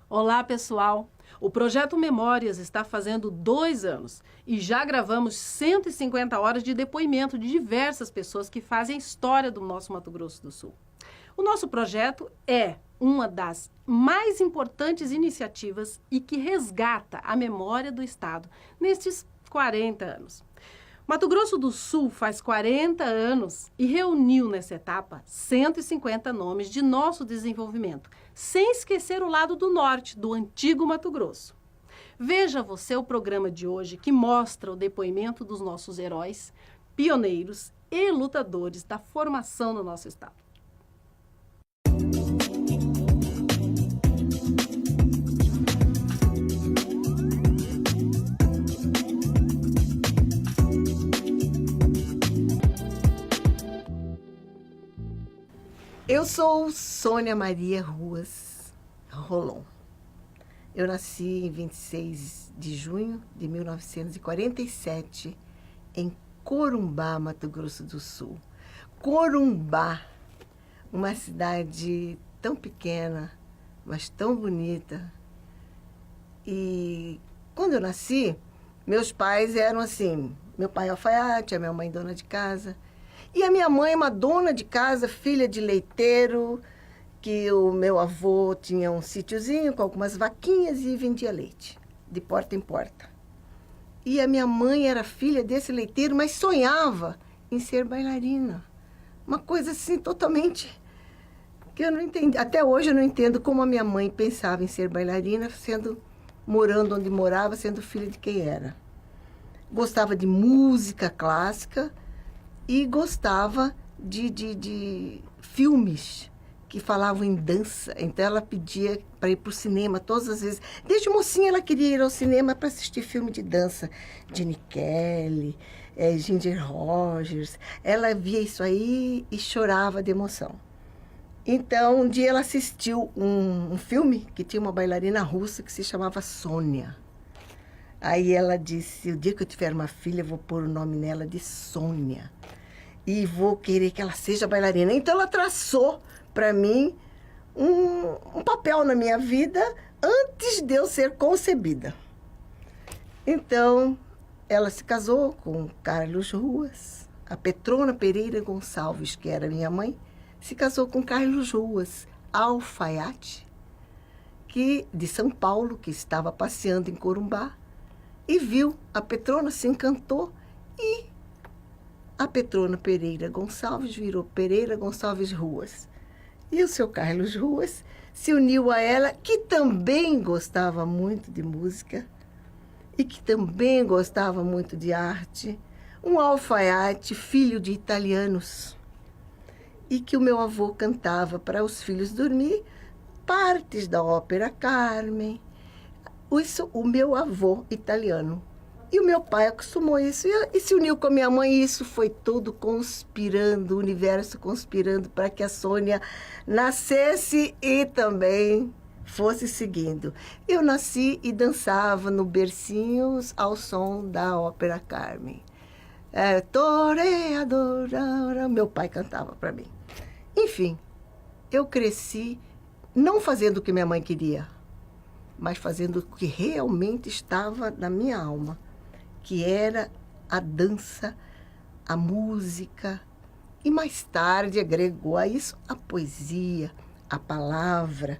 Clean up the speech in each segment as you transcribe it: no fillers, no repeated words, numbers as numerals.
Olá, pessoal! O Projeto Memórias está fazendo 2 anos e já gravamos 150 horas de depoimento de diversas pessoas que fazem a história do nosso Mato Grosso do Sul. O nosso projeto é uma das mais importantes iniciativas e que resgata a memória do Estado nestes 40 anos. Mato Grosso do Sul faz 40 anos e reuniu nessa etapa 150 nomes de nosso desenvolvimento, sem esquecer o lado do norte, do antigo Mato Grosso. Veja você o programa de hoje que mostra o depoimento dos nossos heróis, pioneiros e lutadores da formação no nosso estado. Eu sou Sônia Maria Ruas Rolon. Eu nasci em 26 de junho de 1947 em Corumbá, Mato Grosso do Sul. Corumbá, uma cidade tão pequena, mas tão bonita. E quando eu nasci, meus pais eram assim, meu pai alfaiate, a minha mãe dona de casa. E a minha mãe, uma dona de casa, filha de leiteiro, que o meu avô tinha um sítiozinho com algumas vaquinhas e vendia leite, de porta em porta. E a minha mãe era filha desse leiteiro, mas sonhava em ser bailarina. Uma coisa assim totalmente que eu não entendi. Até hoje eu não entendo como a minha mãe pensava em ser bailarina, morando onde morava, sendo filha de quem era. Gostava de música clássica, e gostava de filmes que falavam em dança. Então ela pedia para ir para o cinema todas as vezes. Desde mocinha ela queria ir ao cinema para assistir filme de dança. Gene Kelly, Ginger Rogers. Ela via isso aí e chorava de emoção. Então um dia ela assistiu um filme que tinha uma bailarina russa que se chamava Sônia. Aí ela disse, o dia que eu tiver uma filha, eu vou pôr o nome nela de Sônia. E vou querer que ela seja bailarina. Então ela traçou para mim um papel na minha vida antes de eu ser concebida. Então ela se casou com Carlos Ruas. A Petrona Pereira Gonçalves, que era minha mãe, se casou com Carlos Ruas, alfaiate, de São Paulo, que estava passeando em Corumbá. E viu, a Petrona se encantou e a Petrona Pereira Gonçalves virou Pereira Gonçalves Ruas. E o seu Carlos Ruas se uniu a ela, que também gostava muito de música e que também gostava muito de arte. Um alfaiate, filho de italianos. E que o meu avô cantava para os filhos dormir partes da ópera Carmen. Isso, o meu avô italiano. E o meu pai acostumou isso e se uniu com a minha mãe. E isso foi tudo conspirando, o universo conspirando para que a Sônia nascesse e também fosse seguindo. Eu nasci e dançava no bercinhos ao som da ópera Carmen. Toreadora, meu pai cantava para mim. Enfim, eu cresci não fazendo o que minha mãe queria, mas fazendo o que realmente estava na minha alma, que era a dança, a música, e mais tarde agregou a isso a poesia, a palavra,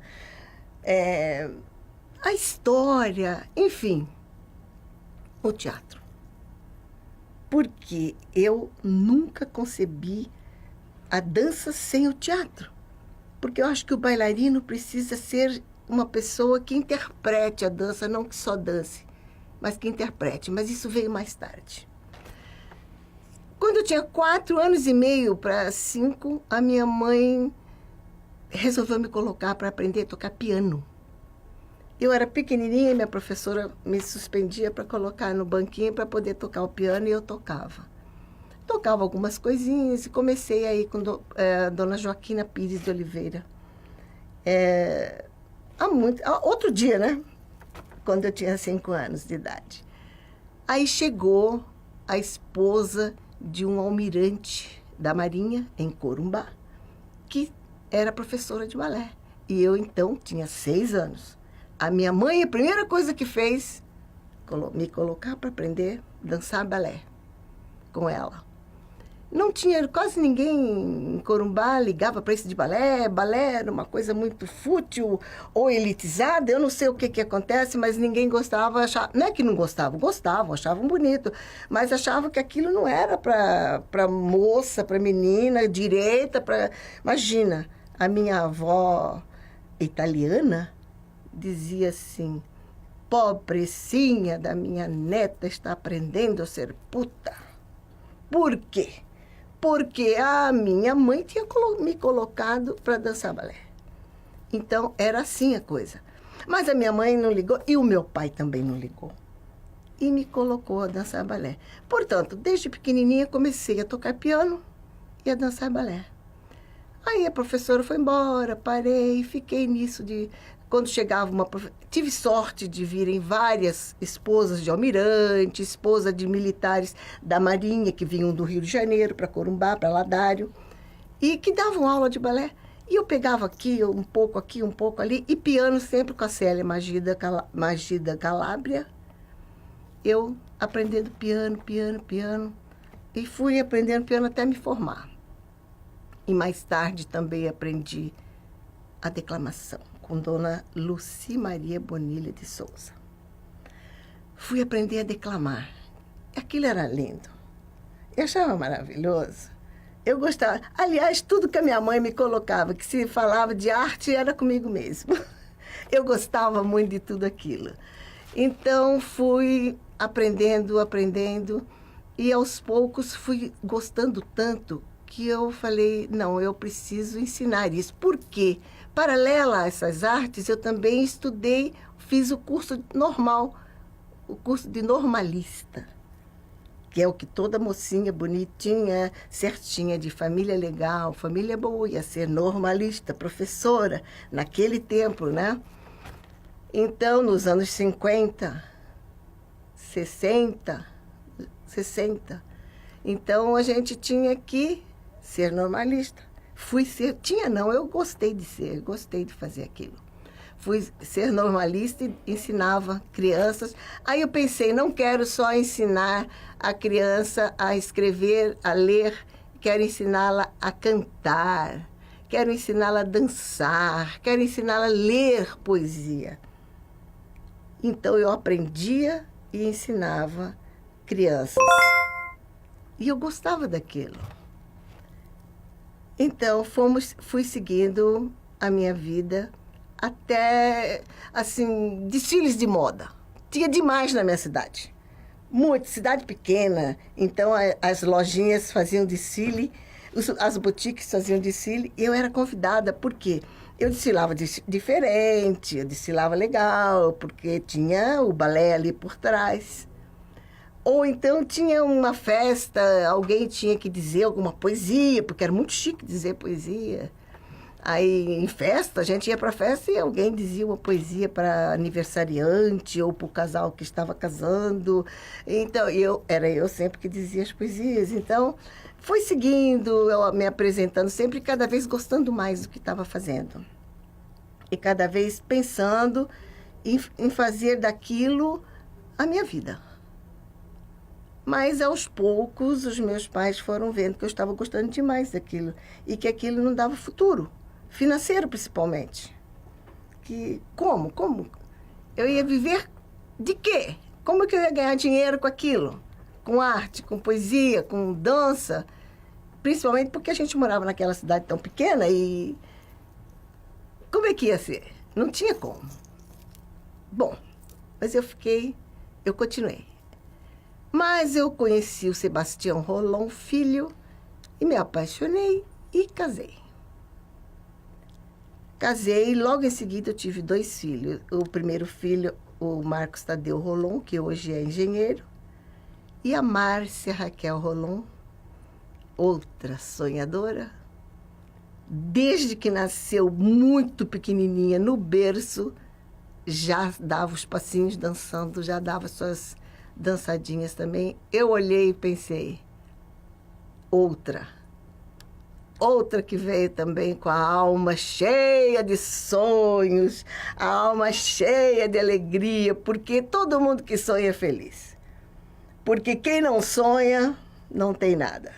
a história, enfim, o teatro. Porque eu nunca concebi a dança sem o teatro. Porque eu acho que o bailarino precisa ser uma pessoa que interprete a dança, não que só dance, mas que interprete. Mas isso veio mais tarde. Quando eu tinha 4 anos e meio para 5, a minha mãe resolveu me colocar para aprender a tocar piano. Eu era pequenininha e minha professora me suspendia para colocar no banquinho para poder tocar o piano e eu tocava. Tocava algumas coisinhas e comecei aí com a dona Joaquina Pires de Oliveira. Outro dia, né? Quando eu tinha 5 anos de idade. Aí chegou a esposa de um almirante da Marinha, em Corumbá, que era professora de balé. E eu, então, tinha 6 anos. A minha mãe, a primeira coisa que fez, me colocar para aprender a dançar balé com ela. Não tinha quase ninguém em Corumbá ligava para isso de balé. Balé era uma coisa muito fútil ou elitizada. Eu não sei o que acontece, mas ninguém gostava. Achava, não é que não gostavam, gostavam, achavam bonito, mas achavam que aquilo não era para moça, para menina, direita, para... Imagina, a minha avó italiana dizia assim: pobrecinha da minha neta está aprendendo a ser puta. Por quê? Porque a minha mãe tinha me colocado para dançar balé. Então, era assim a coisa. Mas a minha mãe não ligou e o meu pai também não ligou. E me colocou a dançar balé. Portanto, desde pequenininha comecei a tocar piano e a dançar balé. Aí a professora foi embora, parei, fiquei nisso de... Quando chegava uma... Tive sorte de virem várias esposas de almirante, esposa de militares da Marinha, que vinham do Rio de Janeiro para Corumbá, para Ladário, e que davam aula de balé. E eu pegava aqui, um pouco ali, e piano sempre com a Célia Magida Calabria. Eu aprendendo piano, e fui aprendendo piano até me formar. E mais tarde também aprendi a declamação com Dona Luci Maria Bonilha de Souza. Fui aprender a declamar. Aquilo era lindo. Eu achava maravilhoso. Eu gostava. Aliás, tudo que a minha mãe me colocava, que se falava de arte, era comigo mesmo. Eu gostava muito de tudo aquilo. Então, fui aprendendo, e aos poucos fui gostando tanto que eu falei, não, eu preciso ensinar isso. Por quê? Paralela a essas artes, eu também estudei, fiz o curso normal, o curso de normalista, que é o que toda mocinha bonitinha, certinha, de família legal, família boa, ia ser normalista, professora, naquele tempo, né? Então, nos anos 50, 60, então a gente tinha que ser normalista. Eu gostei de fazer aquilo. Fui ser normalista e ensinava crianças. Aí eu pensei, não quero só ensinar a criança a escrever, a ler, quero ensiná-la a cantar, quero ensiná-la a dançar, quero ensiná-la a ler poesia. Então eu aprendia e ensinava crianças. E eu gostava daquilo. Então, fui seguindo a minha vida até, assim, desfiles de moda. Tinha demais na minha cidade. Muito, cidade pequena. Então, as lojinhas faziam desfile, as boutiques faziam desfile, e eu era convidada. Por quê? Eu desfilava diferente, eu desfilava legal, porque tinha o balé ali por trás. Ou então tinha uma festa, alguém tinha que dizer alguma poesia, porque era muito chique dizer poesia. Aí, em festa, a gente ia para a festa e alguém dizia uma poesia para aniversariante ou para o casal que estava casando. Então, era eu sempre que dizia as poesias. Então, foi seguindo, eu me apresentando sempre, cada vez gostando mais do que estava fazendo. E cada vez pensando em fazer daquilo a minha vida. Mas, aos poucos, os meus pais foram vendo que eu estava gostando demais daquilo e que aquilo não dava futuro, financeiro principalmente. Que, como? Eu ia viver de quê? Como que eu ia ganhar dinheiro com aquilo? Com arte, com poesia, com dança? Principalmente porque a gente morava naquela cidade tão pequena e... Como é que ia ser? Não tinha como. Bom, mas eu continuei. Mas eu conheci o Sebastião Rolon, filho, e me apaixonei e casei. Casei e logo em seguida eu tive 2 filhos. O primeiro filho, o Marcos Tadeu Rolon, que hoje é engenheiro, e a Márcia Raquel Rolon, outra sonhadora. Desde que nasceu muito pequenininha, no berço, já dava os passinhos dançando, já dava suas dançadinhas também. Eu olhei e pensei, outra. outra que veio também com a alma cheia de sonhos, a alma cheia de alegria, porque todo mundo que sonha é feliz. Porque quem não sonha, não tem nada.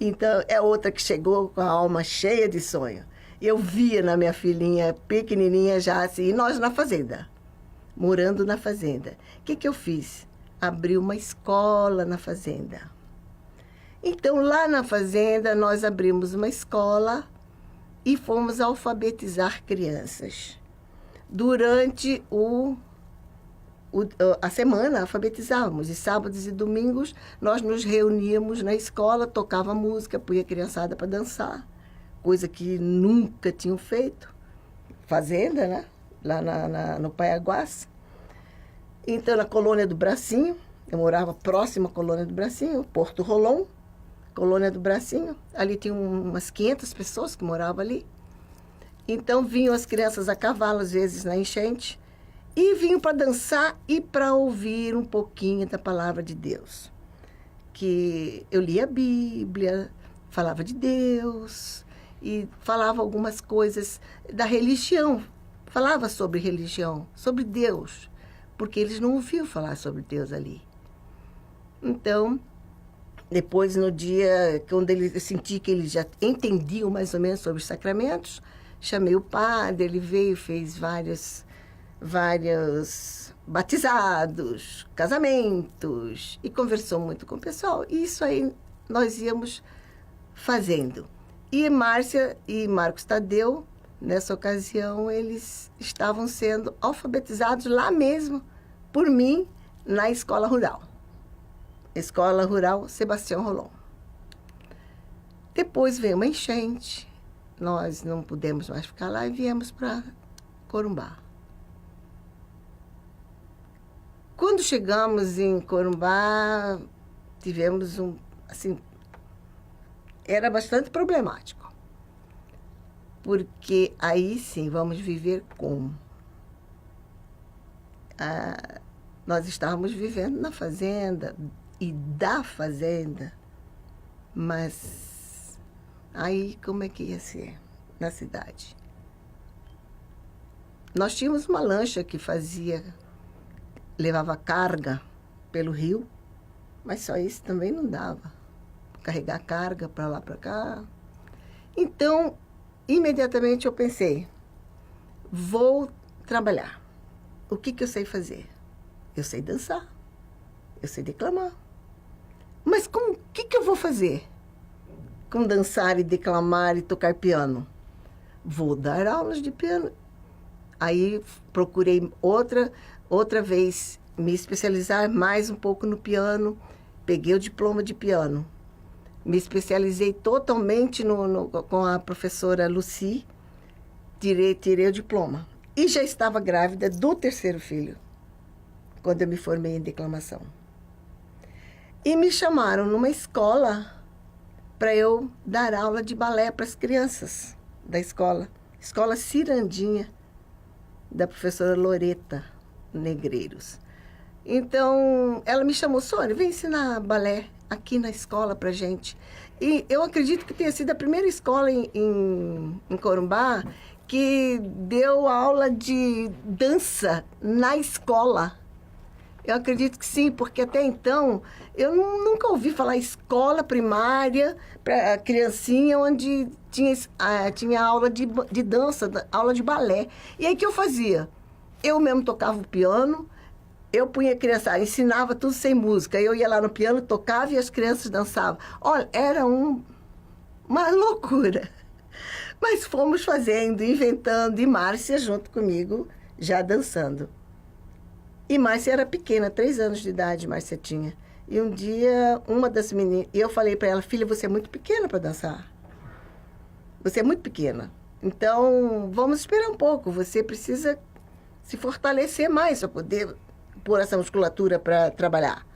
Então, é outra que chegou com a alma cheia de sonho. Eu via na minha filhinha pequenininha já assim, e nós na fazenda, morando na fazenda. O que eu fiz? Abri uma escola na fazenda. Então, lá na fazenda, nós abrimos uma escola e fomos alfabetizar crianças. Durante a semana, alfabetizávamos. E sábados e domingos, nós nos reuníamos na escola, tocava música, punha a criançada para dançar. Coisa que nunca tinham feito. Fazenda, né? Lá no Paiaguás. Então, na colônia do Bracinho, eu morava próximo à colônia do Bracinho, Porto Rolon, colônia do Bracinho. Ali tinha umas 500 pessoas que moravam ali. Então, vinham as crianças a cavalo, às vezes, na enchente, e vinham para dançar e para ouvir um pouquinho da palavra de Deus. Que eu lia a Bíblia, falava de Deus, e falava algumas coisas da religião. Falava sobre religião, sobre Deus, porque eles não ouviam falar sobre Deus ali. Então, depois, no dia quando eu senti que eles já entendiam mais ou menos sobre os sacramentos, chamei o padre, ele veio, fez vários batizados, casamentos, e conversou muito com o pessoal. E isso aí nós íamos fazendo. E Márcia e Marcos Tadeu, nessa ocasião, eles estavam sendo alfabetizados lá mesmo, por mim, na escola rural. Escola Rural Sebastião Rolon. Depois veio uma enchente, nós não pudemos mais ficar lá e viemos para Corumbá. Quando chegamos em Corumbá, tivemos era bastante problemático. Porque aí sim, vamos viver como? Nós estávamos vivendo na fazenda, e da fazenda, mas aí como é que ia ser na cidade? Nós tínhamos uma lancha que levava carga pelo rio, mas só isso também não dava. Carregar carga para lá, para cá. Então, imediatamente eu pensei, vou trabalhar. O que eu sei fazer? Eu sei dançar, eu sei declamar. Mas o que eu vou fazer com dançar e declamar e tocar piano? Vou dar aulas de piano. Aí procurei outra vez me especializar mais um pouco no piano. Peguei o diploma de piano. Me especializei totalmente com a professora Lucy. Tirei o diploma. E já estava grávida do 3º filho, quando eu me formei em declamação. E me chamaram numa escola para eu dar aula de balé para as crianças da escola. Escola Cirandinha, da professora Loreta Negreiros. Então, ela me chamou, Sônia, vem ensinar balé aqui na escola para gente. E eu acredito que tenha sido a primeira escola em Corumbá que deu aula de dança na escola. Eu acredito que sim, porque até então eu nunca ouvi falar escola primária para criancinha onde tinha aula de dança, aula de balé. E aí o que eu fazia? Eu mesmo tocava o piano, eu punha a criança, ensinava tudo sem música. Eu ia lá no piano, tocava e as crianças dançavam. Olha, era uma loucura. Mas fomos fazendo, inventando, e Márcia junto comigo, já dançando. E Márcia era pequena, 3 anos de idade, Márcia tinha. E um dia, uma das meninas... E eu falei para ela, filha, você é muito pequena para dançar. Você é muito pequena. Então, vamos esperar um pouco. Você precisa se fortalecer mais para poder pôr essa musculatura para trabalhar.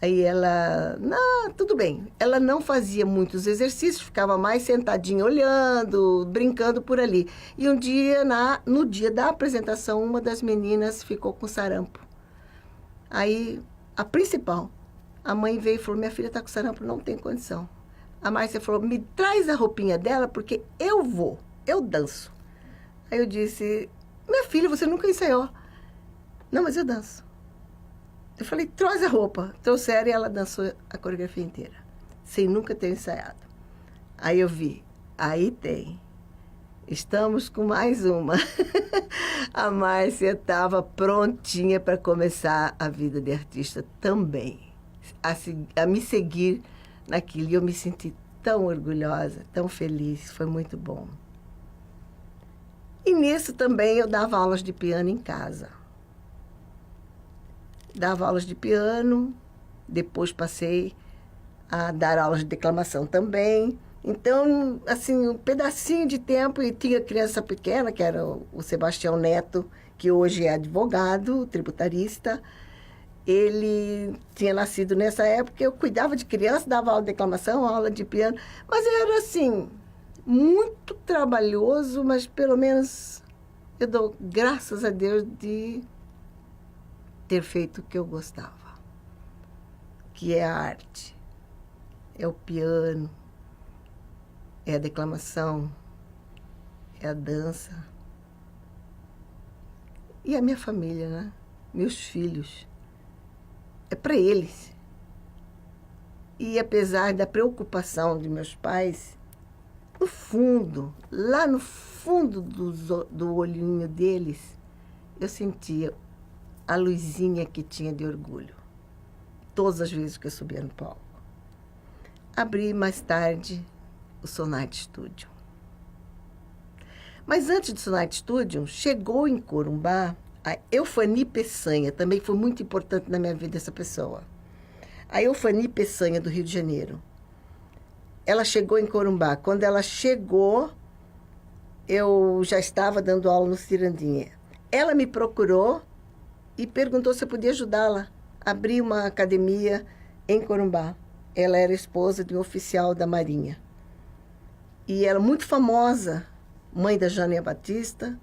Aí ela... Não, tudo bem. Ela não fazia muitos exercícios, ficava mais sentadinha olhando, brincando por ali. E um dia, no dia da apresentação, uma das meninas ficou com sarampo. Aí, a principal, a mãe veio e falou, minha filha está com sarampo, não tem condição. A Márcia falou, me traz a roupinha dela, porque eu danço. Aí eu disse, minha filha, você nunca ensaiou. Não, mas eu danço. Eu falei, traz a roupa. Trouxeram e ela dançou a coreografia inteira, sem nunca ter ensaiado. Aí eu vi, aí tem. Estamos com mais uma. A Márcia estava prontinha para começar a vida de artista também, a me seguir naquilo. E eu me senti tão orgulhosa, tão feliz, foi muito bom. E nisso também eu dava aulas de piano em casa. Dava aulas de piano, depois passei a dar aulas de declamação também. Então, assim, um pedacinho de tempo, e tinha criança pequena, que era o Sebastião Neto, que hoje é advogado, tributarista. Ele tinha nascido nessa época, eu cuidava de criança, dava aula de declamação, aula de piano, mas era, assim, muito trabalhoso, mas pelo menos eu dou graças a Deus de ter feito o que eu gostava, que é a arte, é o piano, é a declamação, é a dança. E a minha família, né? Meus filhos. É para eles. E apesar da preocupação de meus pais, no fundo, lá no fundo do olhinho deles, eu sentia a luzinha que tinha de orgulho. Todas as vezes que eu subia no palco. Abri mais tarde o Sonite Studio. Mas antes do Sonite Studio, chegou em Corumbá a Eufani Peçanha, também foi muito importante na minha vida essa pessoa. A Eufani Peçanha, do Rio de Janeiro. Ela chegou em Corumbá. Quando ela chegou, eu já estava dando aula no Cirandinha. Ela me procurou e perguntou se eu podia ajudá-la a abrir uma academia em Corumbá. Ela era esposa de um oficial da Marinha. E era muito famosa, mãe da Jânia Batista,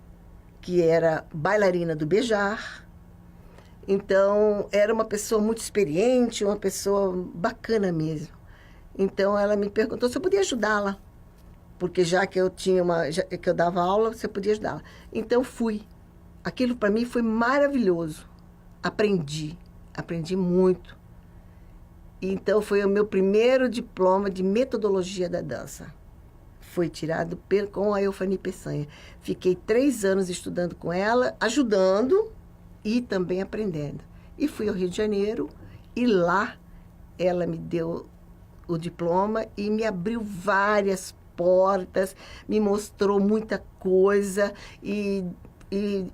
que era bailarina do Bejar. Então, era uma pessoa muito experiente, uma pessoa bacana mesmo. Então, ela me perguntou se eu podia ajudá-la, porque já que eu que eu dava aula, você podia ajudá-la. Então, fui. Aquilo para mim foi maravilhoso. Aprendi muito. Então, foi o meu primeiro diploma de metodologia da dança. Foi tirado com a Eufani Peçanha. Fiquei 3 anos estudando com ela, ajudando e também aprendendo. E fui ao Rio de Janeiro e lá ela me deu o diploma e me abriu várias portas, me mostrou muita coisa e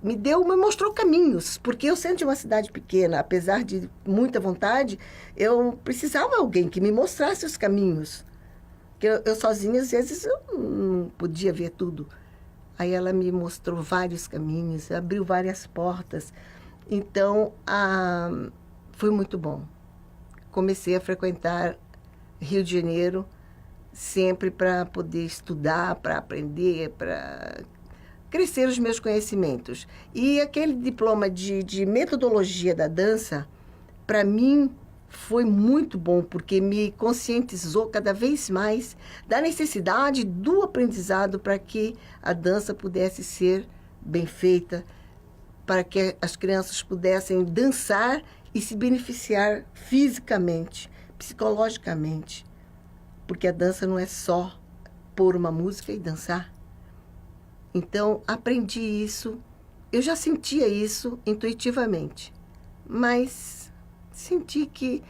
me mostrou caminhos, porque eu sendo de uma cidade pequena, apesar de muita vontade, eu precisava de alguém que me mostrasse os caminhos. Porque eu sozinha, às vezes, eu não podia ver tudo. Aí ela me mostrou vários caminhos, abriu várias portas. Então, foi muito bom. Comecei a frequentar Rio de Janeiro sempre para poder estudar, para aprender, para crescer os meus conhecimentos. E aquele diploma de metodologia da dança, para mim, foi muito bom, porque me conscientizou cada vez mais da necessidade do aprendizado para que a dança pudesse ser bem feita, para que as crianças pudessem dançar e se beneficiar fisicamente, psicologicamente. Porque a dança não é só pôr uma música e dançar. Então, aprendi isso. Eu já sentia isso intuitivamente, mas senti que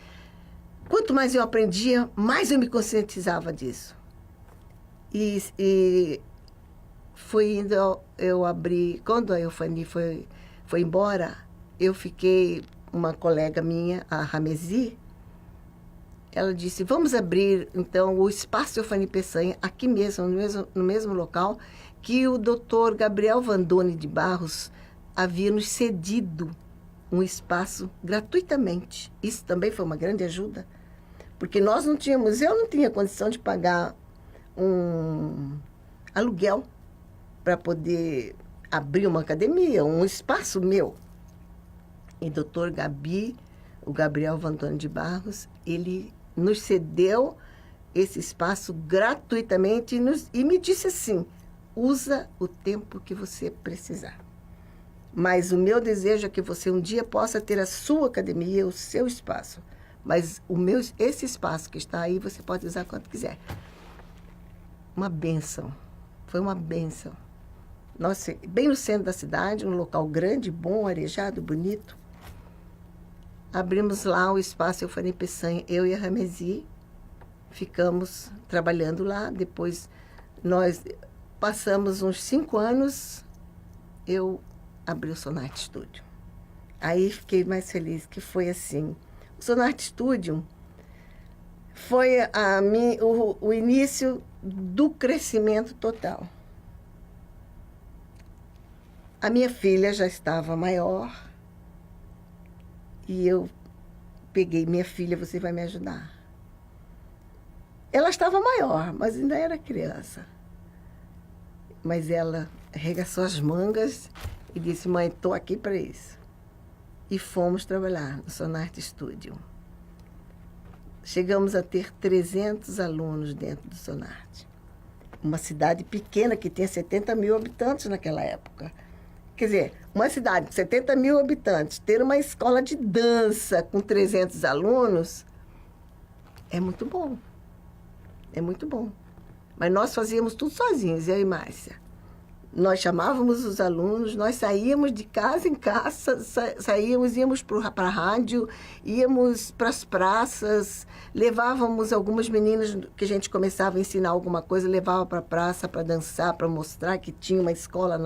quanto mais eu aprendia, mais eu me conscientizava disso. E foi indo, eu abri, quando a Eufani foi embora, eu fiquei, uma colega minha, a Ramesi, ela disse, vamos abrir, então, o Espaço Eufani Peçanha, aqui mesmo, no mesmo local, que o doutor Gabriel Vandoni de Barros havia nos cedido um espaço gratuitamente. Isso também foi uma grande ajuda, porque eu não tinha condição de pagar um aluguel para poder abrir uma academia, um espaço meu. E doutor o Gabriel Vandoni de Barros, ele nos cedeu esse espaço gratuitamente e me disse assim, usa o tempo que você precisar. Mas o meu desejo é que você um dia possa ter a sua academia, o seu espaço. Mas esse espaço que está aí, você pode usar quanto quiser. Uma bênção. Foi uma bênção. Nossa, bem no centro da cidade, um local grande, bom, arejado, bonito. Abrimos lá o espaço Eufranim Peçanha, eu e a Ramesi. Ficamos trabalhando lá. Depois, nós passamos uns 5 anos, eu abri o Sonarte Studio. Aí fiquei mais feliz, que foi assim. O Sonarte Studio foi o início do crescimento total. A minha filha já estava maior e eu peguei, minha filha, você vai me ajudar. Ela estava maior, mas ainda era criança. Mas ela arregaçou as mangas e disse, mãe, estou aqui para isso. E fomos trabalhar no Sonarte Studio. Chegamos a ter 300 alunos dentro do Sonarte. Uma cidade pequena que tinha 70 mil habitantes naquela época. Quer dizer, uma cidade com 70 mil habitantes, ter uma escola de dança com 300 alunos, é muito bom. É muito bom. Mas nós fazíamos tudo sozinhos, eu e Márcia. Nós chamávamos os alunos, nós saíamos de casa em casa, íamos para a rádio, íamos para as praças, levávamos algumas meninas que a gente começava a ensinar alguma coisa, levava para a praça para dançar, para mostrar que tinha uma escola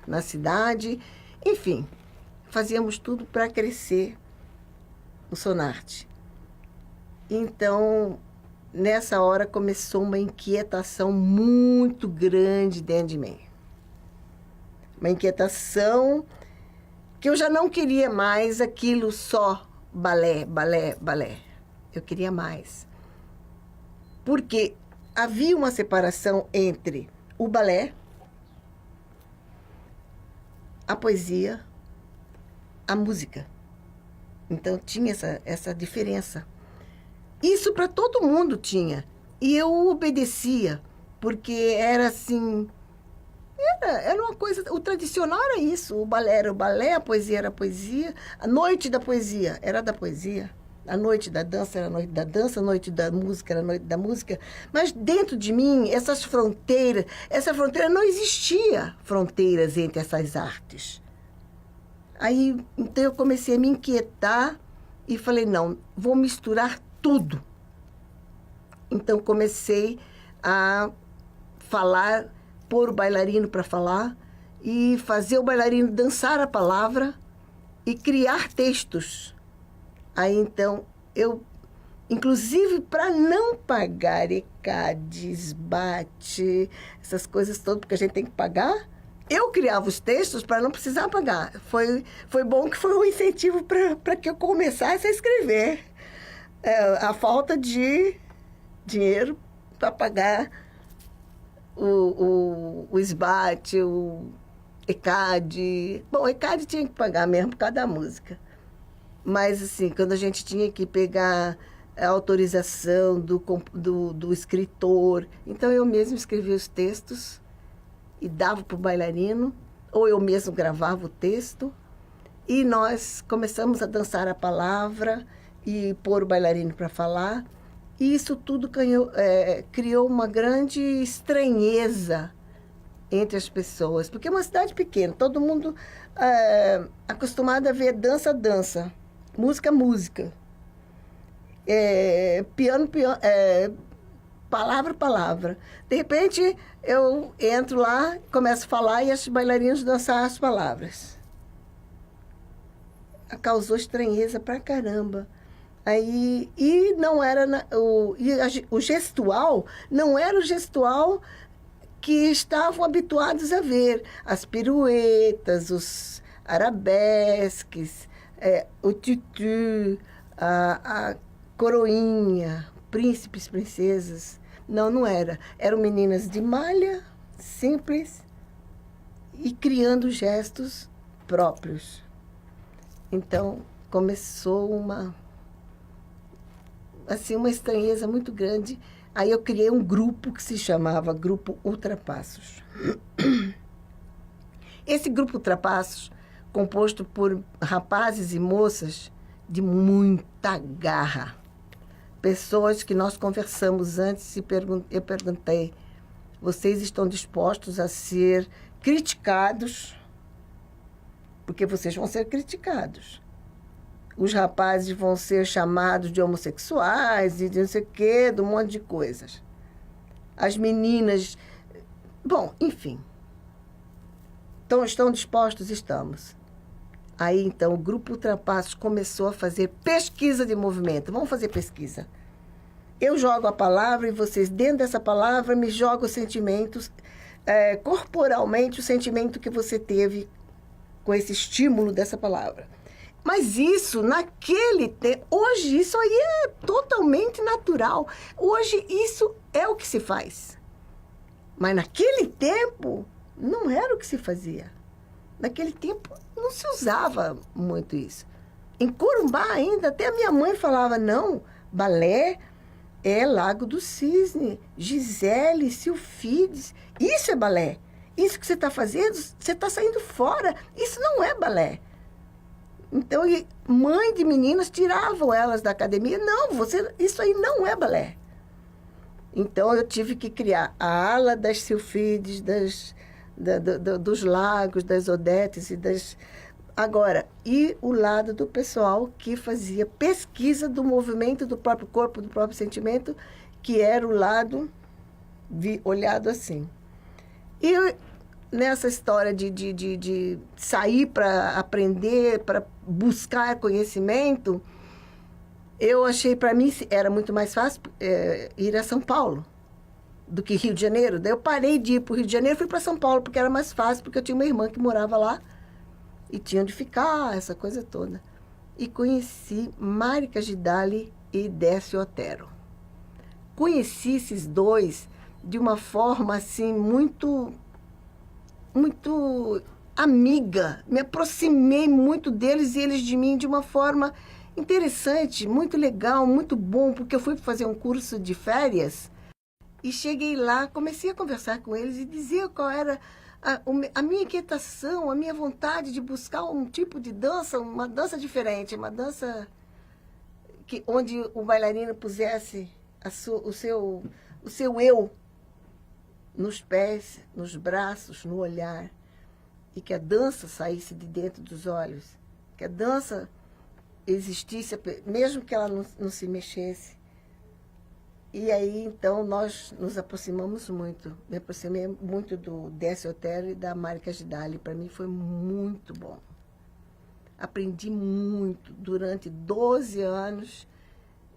na cidade. Enfim, fazíamos tudo para crescer o Sonarte. Então, nessa hora começou uma inquietação muito grande dentro de mim. Uma inquietação que eu já não queria mais aquilo só balé, balé, balé. Eu queria mais. Porque havia uma separação entre o balé, a poesia, a música. Então tinha essa diferença. Isso para todo mundo tinha. E eu obedecia, porque era assim... Era uma coisa... O tradicional era isso. O balé era o balé, a poesia era a poesia. A noite da poesia era da poesia. A noite da dança era a noite da dança. A noite da música era a noite da música. Mas dentro de mim, essa fronteira não existia fronteiras entre essas artes. Aí, então, eu comecei a me inquietar e falei, não, vou misturar tudo. Então, comecei a falar, pôr o bailarino para falar e fazer o bailarino dançar a palavra e criar textos. Aí, então, eu, inclusive, para não pagar ECAD, SBAT, essas coisas todas, porque a gente tem que pagar, eu criava os textos para não precisar pagar. Foi bom que foi um incentivo para que eu começasse a escrever. A falta de dinheiro para pagar o SBAT, o ECAD. Bom, o ECAD tinha que pagar mesmo por causa da música. Mas, assim, quando a gente tinha que pegar a autorização do escritor, então eu mesmo escrevia os textos e dava para o bailarino, ou eu mesmo gravava o texto, e nós começamos a dançar a palavra e pôr o bailarino para falar. E isso tudo criou uma grande estranheza entre as pessoas, porque é uma cidade pequena, todo mundo acostumado a ver dança, dança, música, música, piano, piano, palavra, palavra. De repente, eu entro lá, começo a falar e os bailarinos dançar as palavras. Causou estranheza pra caramba. Aí, e não era o gestual não era o gestual que estavam habituados a ver. As piruetas, os arabesques, o tutu, a coroinha, príncipes, princesas. Não era. Eram meninas de malha, simples, e criando gestos próprios. Então, começou uma estranheza muito grande, Aí eu criei um grupo que se chamava Grupo Ultrapassos. Esse Grupo Ultrapassos, composto por rapazes e moças de muita garra, pessoas que nós conversamos antes e eu perguntei, vocês estão dispostos a ser criticados? Porque vocês vão ser criticados. Os rapazes vão ser chamados de homossexuais e de não sei o quê, de um monte de coisas. As meninas... Bom, enfim. Então, estão dispostos? Estamos. Aí, então, o Grupo Ultrapassos começou a fazer pesquisa de movimento. Vamos fazer pesquisa. Eu jogo a palavra e vocês, dentro dessa palavra, me jogam os sentimentos, corporalmente, o sentimento que você teve com esse estímulo dessa palavra. Mas isso, naquele tempo, hoje isso aí é totalmente natural. Hoje isso é o que se faz. Mas naquele tempo, não era o que se fazia. Naquele tempo, não se usava muito isso. Em Corumbá ainda, até a minha mãe falava, não, balé é Lago do Cisne, Gisele, Silfides, isso é balé. Isso que você está fazendo, você está saindo fora, isso não é balé. Então, mãe de meninas tiravam elas da academia. Não, isso aí não é balé. Então, eu tive que criar a ala das Silfides, dos Lagos, das Odetes e das... Agora, e o lado do pessoal que fazia pesquisa do movimento do próprio corpo, do próprio sentimento, que era o lado olhado assim. E nessa história de sair para aprender, para buscar conhecimento, eu achei, para mim, era muito mais fácil ir a São Paulo do que Rio de Janeiro. Daí eu parei de ir para o Rio de Janeiro e fui para São Paulo, porque era mais fácil, porque eu tinha uma irmã que morava lá e tinha onde ficar, essa coisa toda. E conheci Marica Gidali e Décio Otero. Conheci esses dois de uma forma, assim, muito amiga. Me aproximei muito deles e eles de mim de uma forma interessante, muito legal, muito bom, porque eu fui fazer um curso de férias e cheguei lá, comecei a conversar com eles e dizer qual era a minha inquietação, a minha vontade de buscar um tipo de dança, uma dança diferente, uma dança onde o bailarino pusesse o seu eu nos pés, nos braços, no olhar, e que a dança saísse de dentro dos olhos, que a dança existisse, mesmo que ela não se mexesse. E aí, então, nós nos aproximamos muito. Me aproximei muito do Décio Otero e da Marica Gidali. Para mim foi muito bom. Aprendi muito. Durante 12 anos,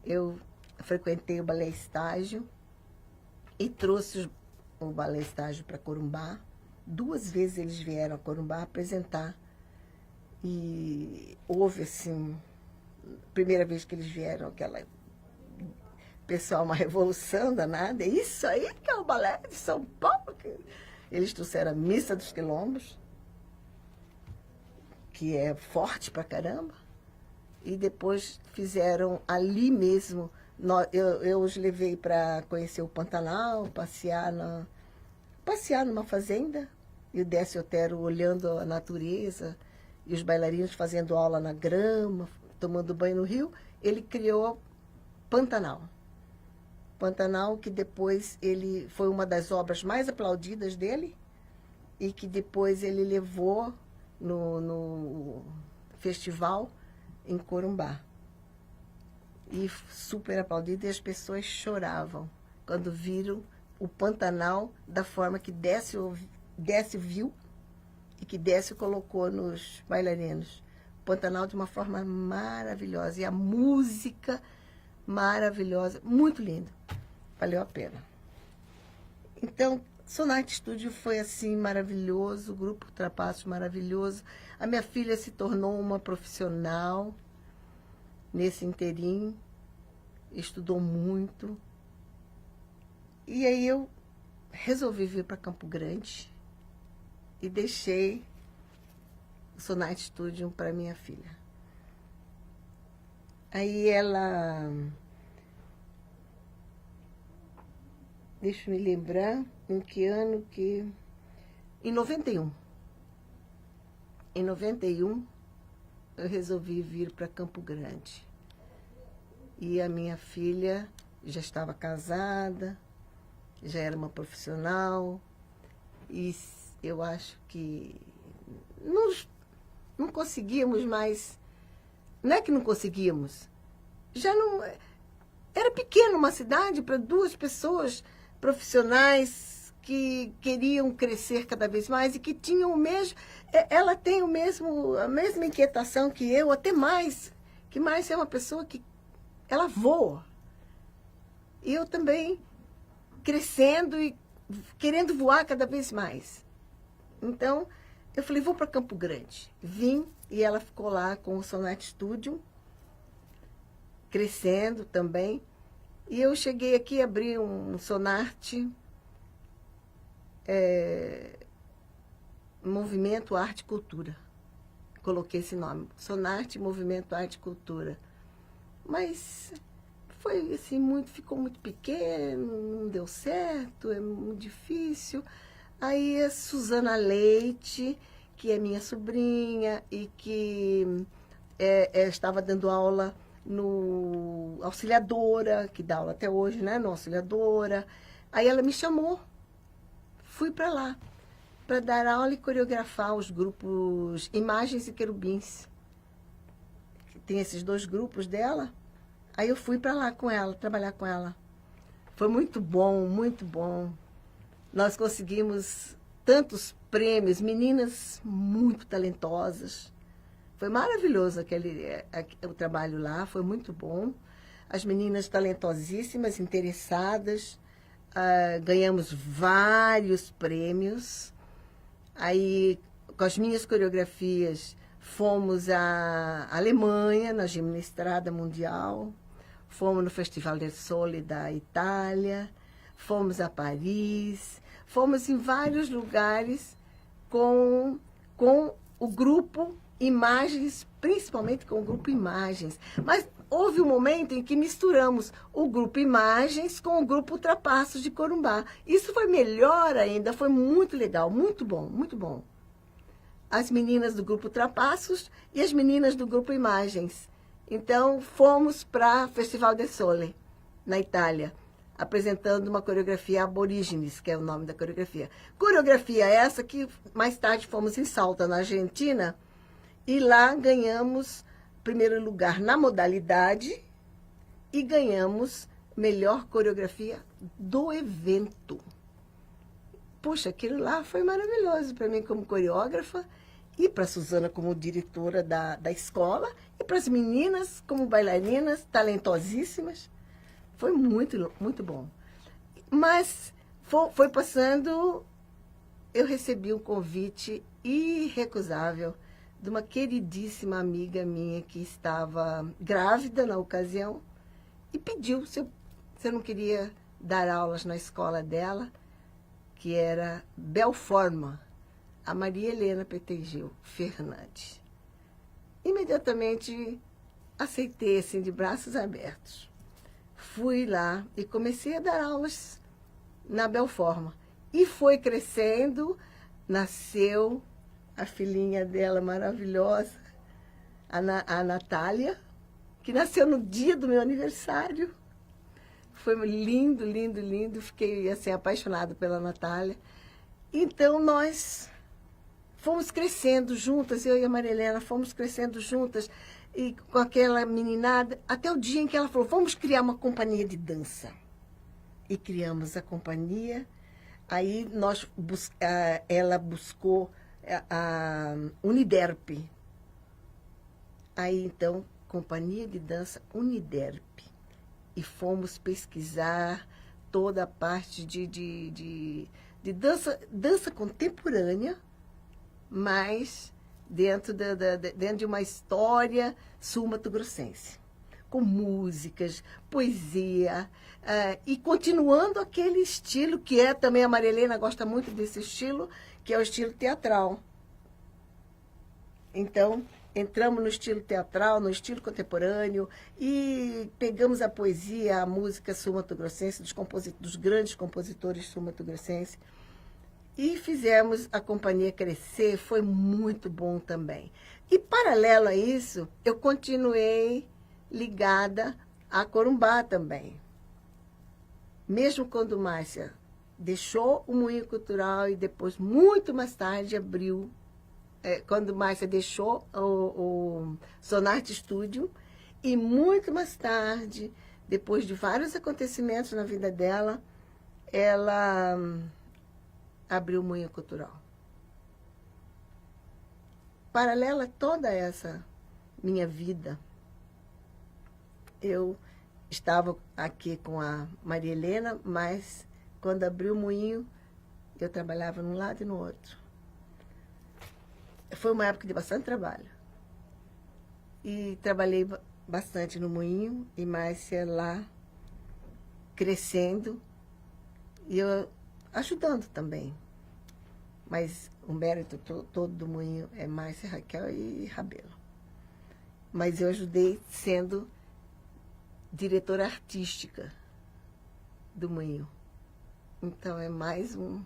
eu frequentei o balé estágio e trouxe o balé estágio para Corumbá. 2 vezes eles vieram a Corumbá apresentar. E houve, assim, primeira vez que eles vieram, aquela... pessoal, uma revolução danada. É isso aí que é o balé de São Paulo. Eles trouxeram a Missa dos Quilombos, que é forte pra caramba. E depois fizeram ali mesmo. Eu os levei para conhecer o Pantanal, passear numa fazenda. E o Décio Otero olhando a natureza. E os bailarinos fazendo aula na grama, tomando banho no rio. Ele criou Pantanal. Pantanal, que depois ele foi uma das obras mais aplaudidas dele e que depois ele levou no festival em Corumbá. E super aplaudido, e as pessoas choravam quando viram o Pantanal da forma que Décio viu e que Décio colocou nos bailarinos. O Pantanal de uma forma maravilhosa. E a música... maravilhosa, muito lindo. Valeu a pena. Então, Sonarte Studio foi assim maravilhoso, o Grupo Ultrapassos maravilhoso. A minha filha se tornou uma profissional nesse inteirinho, estudou muito. E aí eu resolvi vir para Campo Grande e deixei o Sonarte Studio para minha filha. Aí ela deixa eu me lembrar, em que ano que... Em 91. Em 91, eu resolvi vir para Campo Grande. E a minha filha já estava casada, já era uma profissional, e eu acho que não conseguíamos mais. Não é que não conseguíamos, já não. Era pequena uma cidade para duas pessoas profissionais que queriam crescer cada vez mais e que tinham o mesmo. Ela tem a mesma inquietação que eu, até mais. Que mais é uma pessoa que ela voa. E eu também crescendo e querendo voar cada vez mais. Então, eu falei, vou para Campo Grande. Vim e ela ficou lá com o Sonat Studio, crescendo também. E eu cheguei aqui, abri um Sonarte, Movimento Arte e Cultura. Coloquei esse nome, Sonarte Movimento Arte e Cultura. Mas foi assim, ficou muito pequeno, não deu certo, é muito difícil. Aí a Suzana Leite, que é minha sobrinha e que estava dando aula no Auxiliadora, que dá aula até hoje, né, no Auxiliadora. Aí ela me chamou, fui para lá, para dar aula e coreografar os grupos Imagens e Querubins. Tem esses dois grupos dela. Aí eu fui para lá com ela, trabalhar com ela. Foi muito bom, muito bom. Nós conseguimos tantos prêmios, meninas muito talentosas. Foi maravilhoso o trabalho lá, foi muito bom. As meninas talentosíssimas, interessadas. Ganhamos vários prêmios. Aí, com as minhas coreografias, fomos à Alemanha, na Gimnastrada Mundial. Fomos no Festival del Sole da Itália. Fomos a Paris. Fomos em vários lugares com o grupo Imagens, principalmente com o grupo Imagens. Mas houve um momento em que misturamos o grupo Imagens com o grupo Ultrapassos de Corumbá. Isso foi melhor ainda, foi muito legal, muito bom, muito bom. As meninas do grupo Ultrapassos e as meninas do grupo Imagens. Então, fomos para o Festival del Sole, na Itália, apresentando uma coreografia Aborígenes, que é o nome da coreografia. Coreografia essa que mais tarde fomos em Salta, na Argentina, e lá ganhamos primeiro lugar na modalidade e ganhamos melhor coreografia do evento. Poxa, aquilo lá foi maravilhoso para mim como coreógrafa e para a Suzana como diretora da escola e para as meninas como bailarinas talentosíssimas. Foi muito, muito bom. Mas foi passando, eu recebi um convite irrecusável de uma queridíssima amiga minha que estava grávida na ocasião e pediu se eu não queria dar aulas na escola dela, que era Belforma, a Maria Helena Petegil Fernandes. Imediatamente aceitei, assim, de braços abertos. Fui lá e comecei a dar aulas na Belforma. E foi crescendo, nasceu a filhinha dela maravilhosa, a Natália, que nasceu no dia do meu aniversário. Foi lindo, lindo, lindo. Fiquei assim, apaixonada pela Natália. Então, nós fomos crescendo juntas, eu e a Maria Helena fomos crescendo juntas, e com aquela meninada, até o dia em que ela falou, vamos criar uma companhia de dança. E criamos a companhia. Aí ela buscou a Uniderp. Aí, então, Companhia de Dança Uniderp. E fomos pesquisar toda a parte de dança contemporânea, mas dentro de uma história sul-mato-grossense, com músicas, poesia, e continuando aquele estilo que também a Maria Helena gosta muito desse estilo, que é o estilo teatral. Então, entramos no estilo teatral, no estilo contemporâneo, e pegamos a poesia, a música sul-mato-grossense, dos grandes compositores sul-mato-grossenses, e fizemos a companhia crescer, foi muito bom também. E, paralelo a isso, eu continuei ligada a Corumbá também. Mesmo quando Márcia deixou o Moinho Cultural e depois, muito mais tarde, abriu, quando Márcia deixou o Sonarte Studio, e muito mais tarde, depois de vários acontecimentos na vida dela, ela abriu o Moinho Cultural. Paralela a toda essa minha vida, eu estava aqui com a Maria Helena, mas quando abriu o moinho, eu trabalhava num lado e no outro. Foi uma época de bastante trabalho. E trabalhei bastante no moinho, e Márcia lá crescendo, e eu ajudando também. Mas o mérito todo do moinho é Márcia, Raquel e Rabelo. Mas eu ajudei sendo diretora artística do moinho. Então, é mais um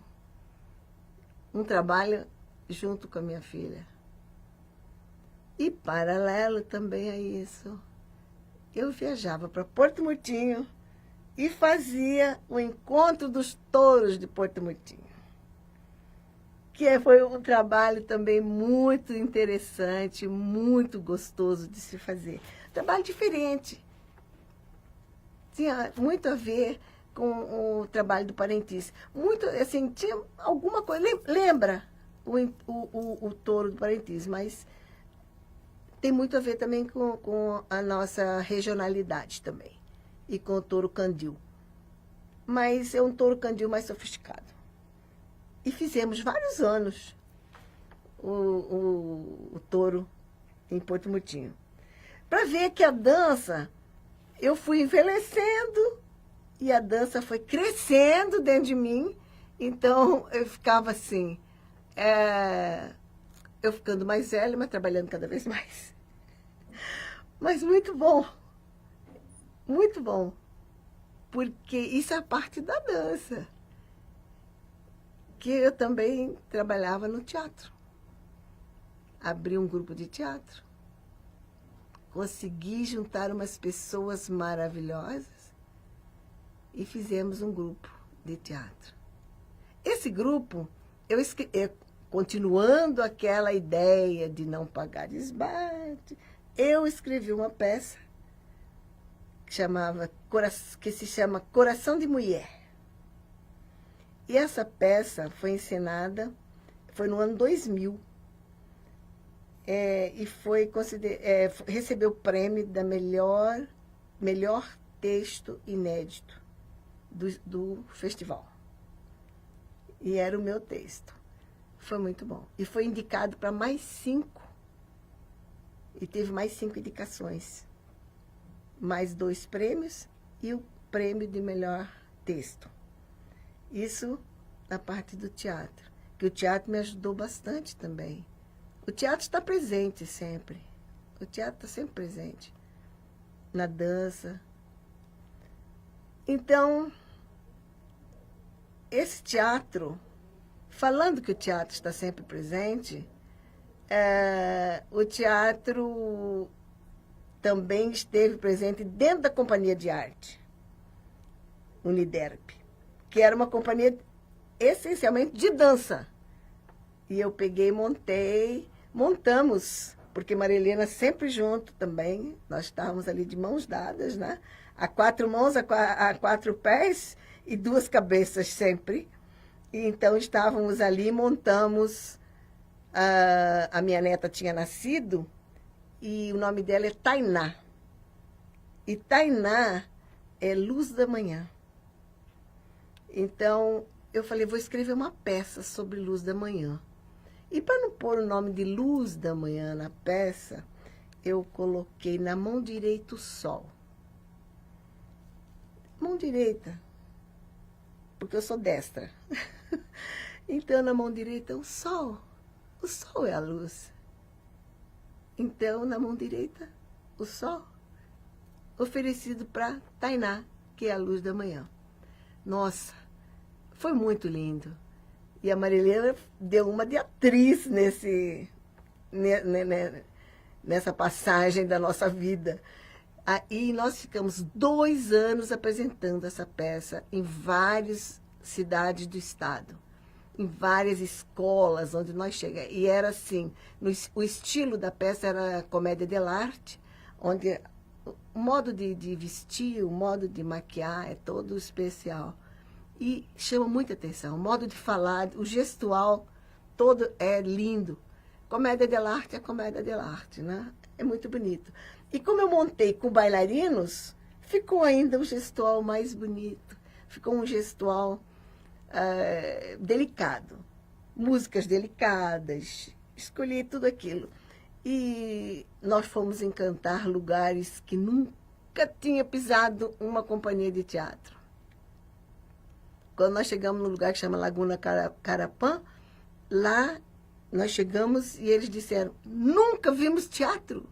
trabalho junto com a minha filha. E, paralelo também a isso, eu viajava para Porto Murtinho e fazia o Encontro dos Touros de Porto Murtinho, que foi um trabalho também muito interessante, muito gostoso de se fazer. Trabalho diferente. Tinha muito a ver com o trabalho do Parentice. Muito, assim, tinha alguma coisa. Lembra o touro do Parentice, mas tem muito a ver também com a nossa regionalidade também. E com o touro Candil. Mas é um touro Candil mais sofisticado. E fizemos vários anos o touro em Porto Murtinho. Para ver que a dança, eu fui envelhecendo e a dança foi crescendo dentro de mim. Então, eu ficava assim, eu ficando mais velha, mas trabalhando cada vez mais. Mas muito bom, porque isso é parte da dança. Que eu também trabalhava no teatro. Abri um grupo de teatro. Consegui juntar umas pessoas maravilhosas e fizemos um grupo de teatro. Esse grupo, continuando aquela ideia de não pagar desbate, eu escrevi uma peça que se chama Coração de Mulher. E essa peça foi encenada, foi no ano 2000, e recebeu o prêmio da melhor texto inédito do festival. E era o meu texto. Foi muito bom. E foi indicado para mais 5. E teve mais 5 indicações. Mais 2 prêmios e o prêmio de melhor texto. Isso na parte do teatro, que o teatro me ajudou bastante também. O teatro está presente sempre. O teatro está sempre presente. Na dança. Então, esse teatro, falando que o teatro está sempre presente, o teatro também esteve presente dentro da Companhia de Arte, Uniderp, que era uma companhia essencialmente de dança. E eu peguei e montamos, porque Maria Helena sempre junto também, nós estávamos ali de mãos dadas, né? A 4 mãos, a 4 pés e 2 cabeças sempre. E então estávamos ali, montamos, a minha neta tinha nascido, e o nome dela é Tainá. E Tainá é luz da manhã. Então, eu falei, vou escrever uma peça sobre luz da manhã. E para não pôr o nome de Luz da Manhã na peça, eu coloquei na mão direita o sol. Mão direita, porque eu sou destra. Então, na mão direita, o sol. O sol é a luz. Então, na mão direita, o sol, oferecido para Tainá, que é a luz da manhã. Nossa, foi muito lindo. E a Marilena deu uma de atriz nessa passagem da nossa vida. Aí nós ficamos 2 anos apresentando essa peça em várias cidades do estado, em várias escolas onde nós chegamos. E era assim, o estilo da peça era comédia dell'arte, onde o modo de vestir, o modo de maquiar é todo especial. E chama muita atenção, o modo de falar, o gestual todo é lindo. Comédia dell'arte é comédia dell'arte, né? É muito bonito. E como eu montei com bailarinos, ficou ainda um gestual mais bonito. Ficou um gestual delicado. Músicas delicadas. Escolhi tudo aquilo. E nós fomos encantar lugares que nunca tinha pisado uma companhia de teatro. Quando nós chegamos no lugar que chama Laguna Carapã, lá nós chegamos e eles disseram, nunca vimos teatro.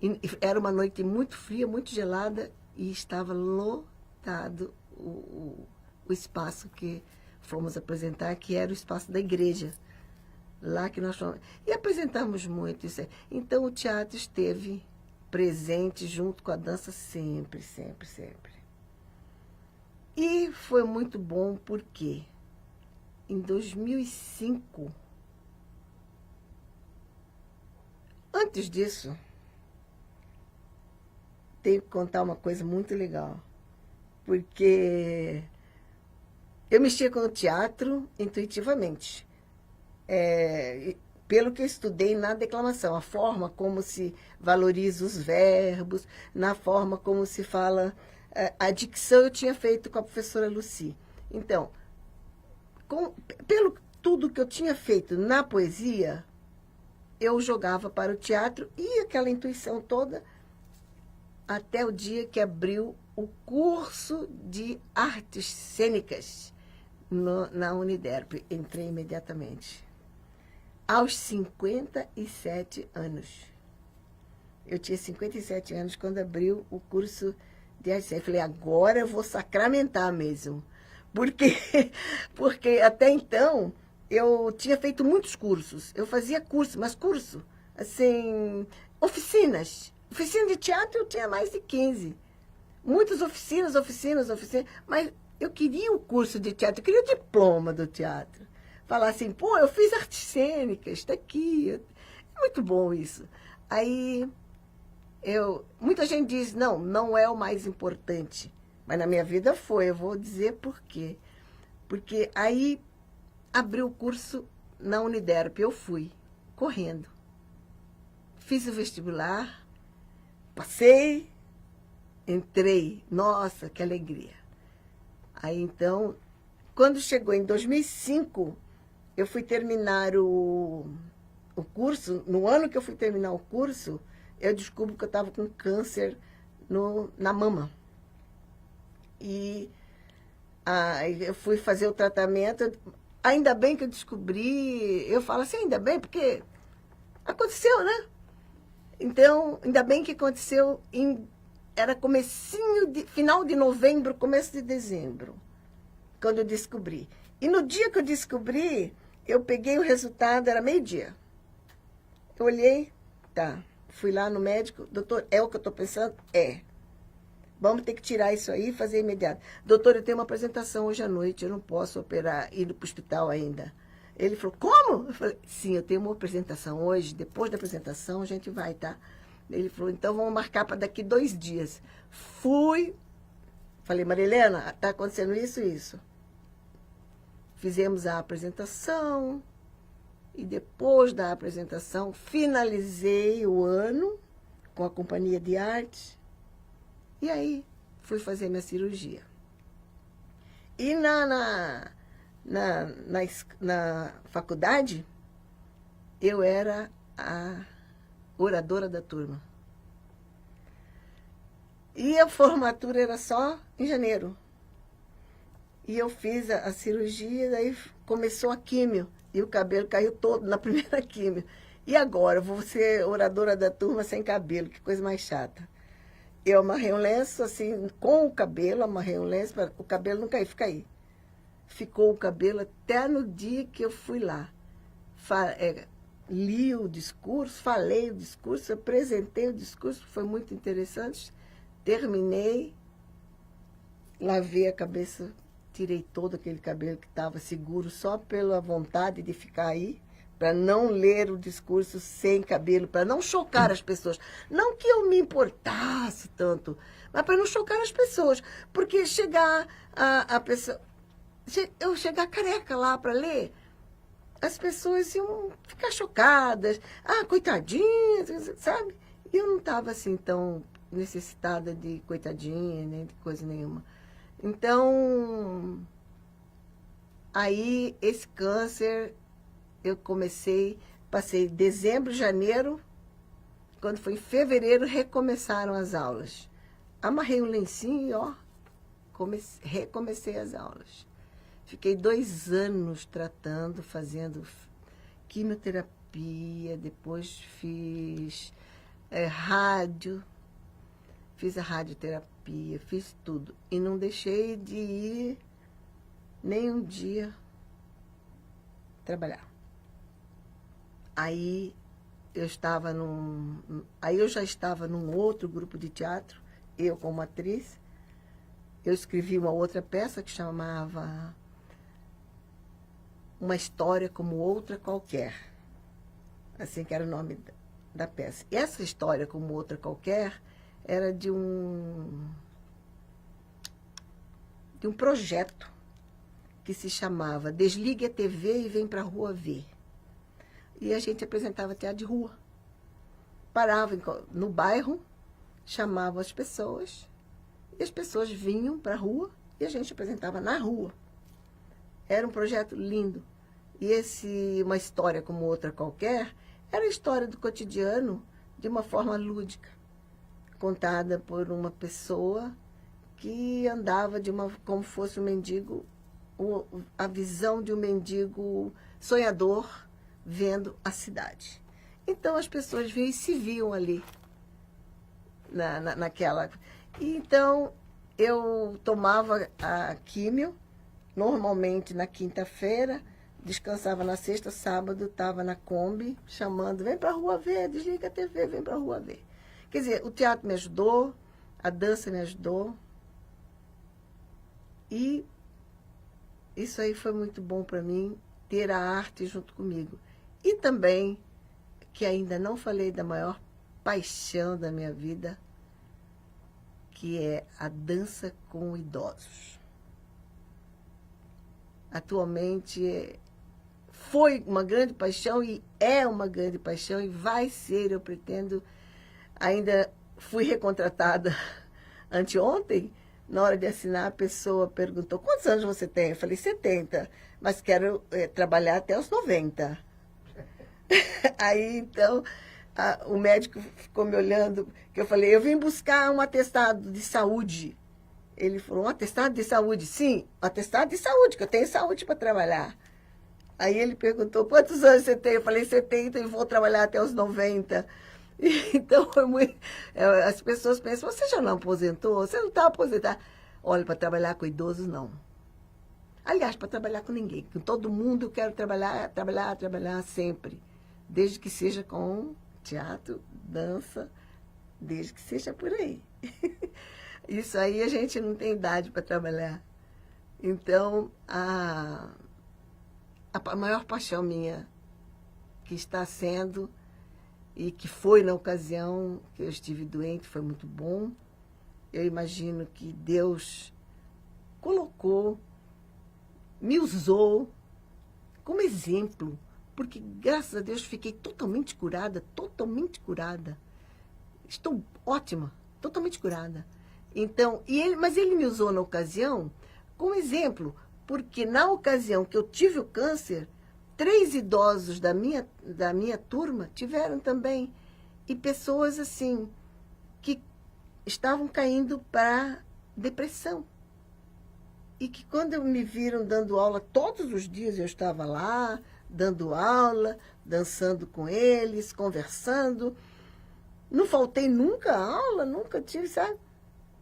E era uma noite muito fria, muito gelada, e estava lotado o espaço que fomos apresentar, que era o espaço da igreja. Lá que nós fomos. E apresentamos muito isso. Então o teatro esteve presente junto com a dança sempre, sempre, sempre. E foi muito bom porque em 2005, antes disso, tenho que contar uma coisa muito legal, porque eu mexia com o teatro intuitivamente, pelo que eu estudei na declamação, a forma como se valoriza os verbos, na forma como se fala, a dicção eu tinha feito com a professora Lucy. Então, pelo tudo que eu tinha feito na poesia, eu jogava para o teatro e aquela intuição toda, até o dia que abriu o curso de artes cênicas na Uniderp. Entrei imediatamente. Aos 57 anos. Eu tinha 57 anos quando abriu o curso de artes cênicas. Eu falei, agora eu vou sacramentar mesmo. Porque até então eu tinha feito muitos cursos. Eu fazia curso, mas curso, assim, oficinas. Oficina de teatro eu tinha mais de 15. Muitas oficinas, mas eu queria o curso de teatro, eu queria o diploma do teatro. Falar assim, pô, eu fiz artes cênicas, está aqui. É muito bom isso. Aí, muita gente diz, não é o mais importante. Mas na minha vida foi, eu vou dizer por quê. Porque aí abriu o curso na Uniderp, eu fui, correndo. Fiz o vestibular, passei, entrei. Nossa, que alegria. Aí, então, quando chegou em 2005, eu fui terminar o curso. No ano que eu fui terminar o curso, eu descubro que eu estava com câncer na mama. E eu fui fazer o tratamento. Ainda bem que eu descobri, eu falo assim, ainda bem, porque aconteceu, né? Então, ainda bem que aconteceu, era final de novembro, começo de dezembro, quando eu descobri. E no dia que eu descobri, eu peguei o resultado, era 12:00. Eu olhei, tá, fui lá no médico, doutor, é o que eu estou pensando? É. Vamos ter que tirar isso aí e fazer imediato. Doutor, eu tenho uma apresentação hoje à noite, eu não posso operar, ir para o hospital ainda. Ele falou, como? Eu falei, sim, eu tenho uma apresentação hoje, depois da apresentação a gente vai, tá? Ele falou, então vamos marcar para daqui 2 dias. Fui, falei, Marilena, está acontecendo isso e isso. Fizemos a apresentação e depois da apresentação finalizei o ano com a companhia de arte e aí fui fazer minha cirurgia. E na faculdade, eu era a oradora da turma. E a formatura era só em janeiro. E eu fiz a cirurgia, daí começou a químio. E o cabelo caiu todo na primeira químio. E agora, vou ser oradora da turma sem cabelo, que coisa mais chata. Eu amarrei um lenço, assim, com o cabelo, amarrei um lenço para o cabelo não cair, fica aí. Ficou o cabelo até no dia que eu fui lá. Li o discurso, falei o discurso, apresentei o discurso, foi muito interessante. Terminei, lavei a cabeça, tirei todo aquele cabelo que estava seguro só pela vontade de ficar aí, para não ler o discurso sem cabelo, para não chocar as pessoas. Não que eu me importasse tanto, mas para não chocar as pessoas. Porque chegar a pessoa... Eu chegar careca lá para ler, as pessoas iam ficar chocadas. Ah, coitadinha, sabe? E eu não estava assim tão necessitada de coitadinha, nem de coisa nenhuma. Então, aí esse câncer, eu passei dezembro, janeiro, quando foi em fevereiro, recomeçaram as aulas. Amarrei um lencinho e, ó, recomecei as aulas. Fiquei 2 anos tratando, fazendo quimioterapia, depois fiz rádio, fiz a radioterapia, fiz tudo. E não deixei de ir nem um dia trabalhar. Aí eu já estava num outro grupo de teatro, eu como atriz. Eu escrevi uma outra peça que chamava Uma História Como Outra Qualquer. Assim que era o nome da peça. E essa história como outra qualquer era de um projeto que se chamava Desligue a TV e Vem pra Rua Ver. E a gente apresentava teatro de rua. Parava no bairro, chamava as pessoas, e as pessoas vinham para a rua e a gente apresentava na rua. Era um projeto lindo. E Uma História Como Outra Qualquer, era a história do cotidiano de uma forma lúdica, contada por uma pessoa que andava como fosse um mendigo, a visão de um mendigo sonhador vendo a cidade. Então as pessoas vinham e se viam ali, naquela... Então eu tomava a químio, normalmente na quinta-feira, descansava na sexta, sábado, estava na Kombi, chamando, vem para a rua ver, desliga a TV, vem para a rua ver. Quer dizer, o teatro me ajudou, a dança me ajudou, e isso aí foi muito bom para mim, ter a arte junto comigo. E também, que ainda não falei da maior paixão da minha vida, que é a dança com idosos. Atualmente foi uma grande paixão e é uma grande paixão e vai ser, eu pretendo. Ainda fui recontratada anteontem, na hora de assinar, a pessoa perguntou, quantos anos você tem? Eu falei, 70, mas quero trabalhar até os 90. Aí, então, o médico ficou me olhando, que eu falei, eu vim buscar um atestado de saúde. Ele falou, um atestado de saúde? Sim, um atestado de saúde, que eu tenho saúde para trabalhar. Aí ele perguntou, quantos anos você tem? Eu falei, 70 e vou trabalhar até os 90. Então, foi muito... As pessoas pensam, você já não aposentou? Você não está aposentado? Olha, para trabalhar com idosos, não. Aliás, para trabalhar com ninguém. Com todo mundo eu quero trabalhar sempre. Desde que seja com teatro, dança, desde que seja por aí. Isso aí a gente não tem idade para trabalhar. Então, a maior paixão minha, que está sendo, e que foi na ocasião que eu estive doente, foi muito bom. Eu imagino que Deus colocou, me usou como exemplo, porque, graças a Deus, fiquei totalmente curada, totalmente curada. Estou ótima, totalmente curada. Então, mas ele me usou na ocasião como exemplo, porque na ocasião que eu tive o câncer, 3 idosos da minha turma tiveram também. E pessoas, assim, que estavam caindo para depressão. E que quando me viram dando aula todos os dias, eu estava lá, dando aula, dançando com eles, conversando. Não faltei nunca a aula, nunca tive, sabe?